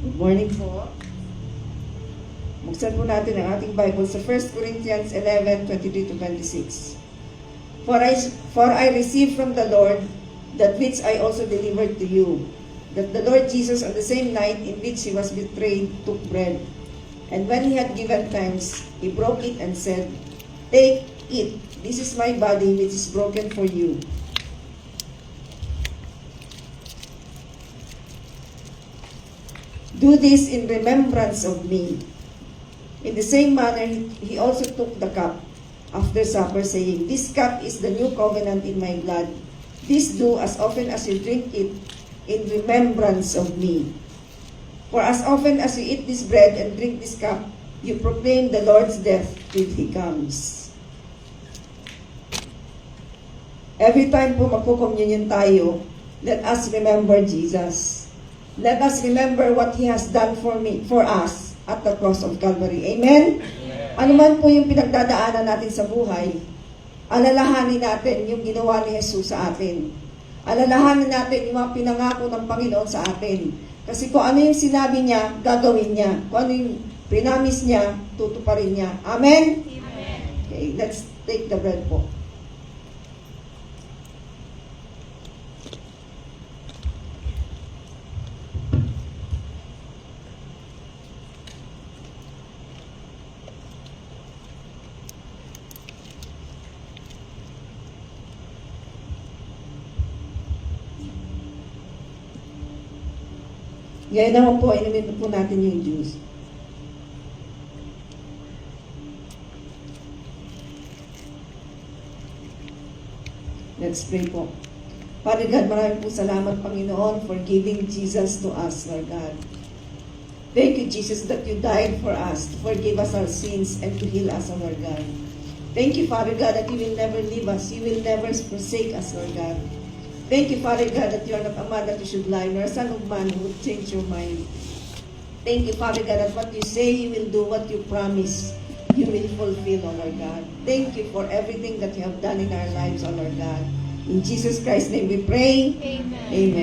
Good morning po. Buksan po natin ang ating Bible sa 1 Corinthians 11:23-26. For I received from the Lord that which I also delivered to you, that the Lord Jesus on the same night in which he was betrayed took bread. And when he had given thanks, he broke it and said, "Take, eat, this is my body which is broken for you. Do this in remembrance of me." In the same manner, he also took the cup after supper, saying, "This cup is the new covenant in my blood. This do as often as you drink it in remembrance of me. For as often as you eat this bread and drink this cup, you proclaim the Lord's death till He comes." Every time po magko-communion tayo, let us remember Jesus. Let us remember what He has done for us at the cross of Calvary. Amen? Ano man po yung pinagdadaanan natin sa buhay, alalahanin natin yung ginawa ni Jesus sa atin. Alalahanin natin yung mga pinangako ng Panginoon sa atin. Kasi kung ano yung sinabi niya, gagawin niya. Kung ano yung prinamis niya, tutuparin niya. Amen? Amen. Okay, let's take the bread po. Ngayon naman po, inumin po natin yung juice. Let's pray po. Father God, maraming po salamat, Panginoon, for giving Jesus to us, Lord God. Thank you, Jesus, that you died for us, to forgive us our sins, and to heal us, Lord God. Thank you, Father God, that you will never leave us. You will never forsake us, Lord God. Thank you, Father God, that you are not a man that you should lie, nor a son of man who would change your mind. Thank you, Father God, that what you say you will do, what you promise, you will fulfill, O Lord God. Thank you for everything that you have done in our lives, O Lord God. In Jesus Christ's name we pray. Amen. Amen.